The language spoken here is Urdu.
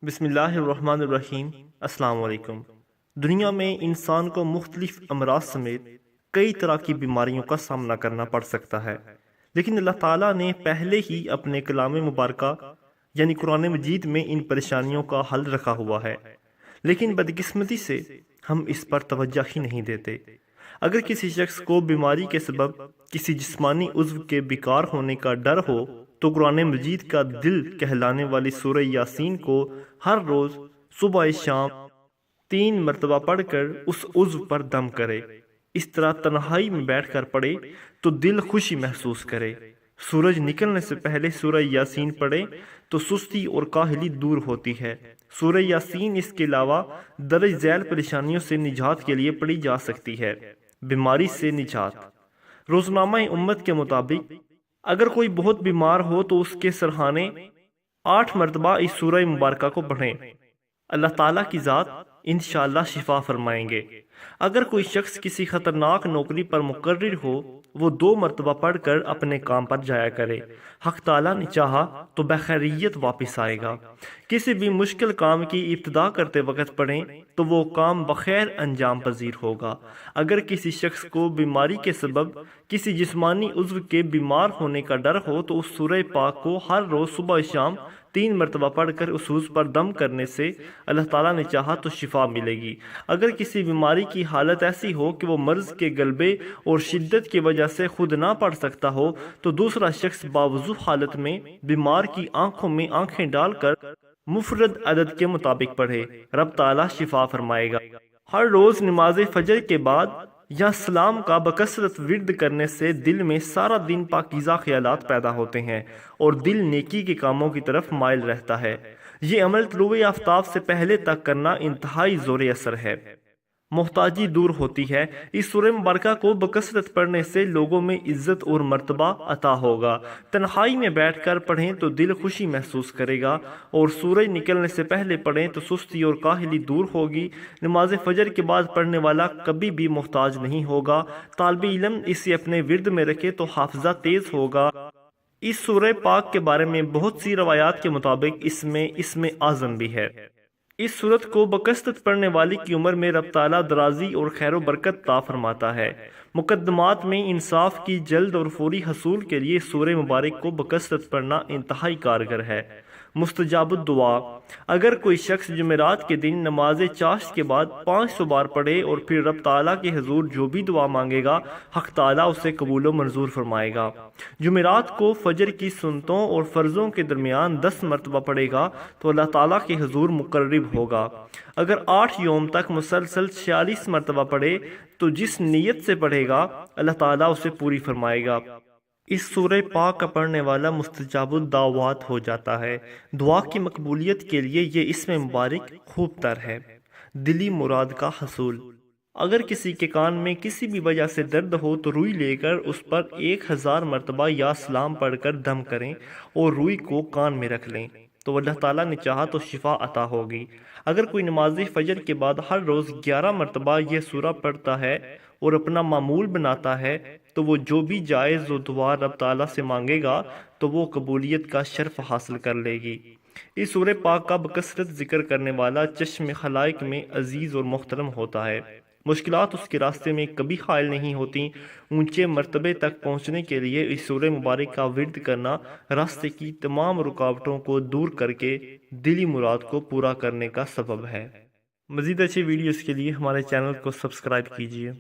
بسم اللہ الرحمن الرحیم۔ السلام علیکم۔ دنیا میں انسان کو مختلف امراض سمیت کئی طرح کی بیماریوں کا سامنا کرنا پڑ سکتا ہے، لیکن اللہ تعالیٰ نے پہلے ہی اپنے کلام مبارکہ یعنی قرآن مجید میں ان پریشانیوں کا حل رکھا ہوا ہے، لیکن بدقسمتی سے ہم اس پر توجہ ہی نہیں دیتے۔ اگر کسی شخص کو بیماری کے سبب کسی جسمانی عضو کے بیکار ہونے کا ڈر ہو تو قرآن مجید کا دل کہلانے والی سورہ یاسین کو ہر روز صبح شام 3 مرتبہ پڑھ کر اس عضو پر دم کرے۔ اس طرح تنہائی میں بیٹھ کر پڑھے تو دل خوشی محسوس کرے۔ سورج نکلنے سے پہلے سورہ یاسین پڑھے تو سستی اور کاہلی دور ہوتی ہے۔ سورہ یاسین اس کے علاوہ درج ذیل پریشانیوں سے نجات کے لیے پڑھی جا سکتی ہے۔ بیماری سے نجات۔ روزنامہ امت کے مطابق اگر کوئی بہت بیمار ہو تو اس کے سرہانے 8 مرتبہ اس سورہ مبارکہ کو پڑھیں۔ اللہ تعالیٰ کی ذات انشاءاللہ شفا فرمائیں گے۔ اگر کوئی شخص کسی خطرناک نوکری پر مقرر ہو وہ 2 مرتبہ پڑھ کر اپنے کام پر جایا کرے۔ حق تعالیٰ نے چاہا تو بخیریت واپس آئے گا۔ کسی بھی مشکل کام کی ابتدا کرتے وقت پڑھیں تو وہ کام بخیر انجام پذیر ہوگا۔ اگر کسی شخص کو بیماری کے سبب کسی جسمانی عضو کے بیمار ہونے کا ڈر ہو تو اس سورہ پاک کو ہر روز صبح شام 3 مرتبہ پڑھ کر اس عضو پر دم کرنے سے اللہ تعالیٰ نے چاہا تو شفا ملے گی۔ اگر کسی بیماری کی حالت ایسی ہو کہ وہ مرض کے غلبے اور شدت کی وجہ سے خود نہ پڑھ سکتا ہو تو دوسرا شخص باوضو حالت میں بیمار کی آنکھوں میں آنکھیں ڈال کر مفرد عدد کے مطابق پڑھے، رب تعالیٰ شفا فرمائے گا۔ ہر روز نماز فجر کے بعد یا سلام کا بکثرت ورد کرنے سے دل میں سارا دن پاکیزہ خیالات پیدا ہوتے ہیں اور دل نیکی کے کاموں کی طرف مائل رہتا ہے۔ یہ عمل طلوع آفتاب سے پہلے تک کرنا انتہائی زور اثر ہے۔ محتاجی دور ہوتی ہے۔ اس سورہ مبارکہ کو بکثرت پڑھنے سے لوگوں میں عزت اور مرتبہ عطا ہوگا۔ تنہائی میں بیٹھ کر پڑھیں تو دل خوشی محسوس کرے گا اور سورج نکلنے سے پہلے پڑھیں تو سستی اور کاہلی دور ہوگی۔ نماز فجر کے بعد پڑھنے والا کبھی بھی محتاج نہیں ہوگا۔ طالب علم اسے اپنے ورد میں رکھے تو حافظہ تیز ہوگا۔ اس سورہ پاک کے بارے میں بہت سی روایات کے مطابق اس میں اسم اعظم بھی ہے۔ اس سورت کو بکثرت پڑھنے والی کی عمر میں رب تعالیٰ درازی اور خیر و برکت عطا فرماتا ہے۔ مقدمات میں انصاف کی جلد اور فوری حصول کے لیے سورہ مبارک کو بکثرت پڑھنا انتہائی کارگر ہے۔ مستجاب الدعا۔ اگر کوئی شخص جمعرات کے دن نماز چاشت کے بعد 500 بار پڑھے اور پھر رب تعالیٰ کے حضور جو بھی دعا مانگے گا حق تعالیٰ اسے قبول و منظور فرمائے گا۔ جمعرات کو فجر کی سنتوں اور فرضوں کے درمیان 10 مرتبہ پڑھے گا تو اللہ تعالیٰ کے حضور مقرب ہوگا۔ اگر 8 یوم تک مسلسل 46 مرتبہ پڑھے تو جس نیت سے پڑھے گا اللہ تعالیٰ اسے پوری فرمائے گا۔ اس سورہ پاک کا پڑھنے والا مستجاب الدعوات ہو جاتا ہے۔ دعا کی مقبولیت کے لیے یہ اسم مبارک خوب تر ہے۔ دلی مراد کا حصول۔ اگر کسی کے کان میں کسی بھی وجہ سے درد ہو تو روئی لے کر اس پر 1000 مرتبہ یا سلام پڑھ کر دم کریں اور روئی کو کان میں رکھ لیں تو اللہ تعالیٰ نے چاہا تو شفا عطا ہوگی۔ اگر کوئی نماز فجر کے بعد ہر روز 11 مرتبہ یہ سورہ پڑھتا ہے اور اپنا معمول بناتا ہے تو وہ جو بھی جائز و دعا رب تعالیٰ سے مانگے گا تو وہ قبولیت کا شرف حاصل کر لے گی۔ اس سورہ پاک کا بکثرت ذکر کرنے والا چشم خلائق میں عزیز اور محترم ہوتا ہے۔ مشکلات اس کے راستے میں کبھی حائل نہیں ہوتی۔ اونچے مرتبے تک پہنچنے کے لیے اس سورہ مبارک کا ورد کرنا راستے کی تمام رکاوٹوں کو دور کر کے دلی مراد کو پورا کرنے کا سبب ہے۔ مزید اچھی ویڈیوز کے لیے ہمارے چینل کو سبسکرائب کیجیے۔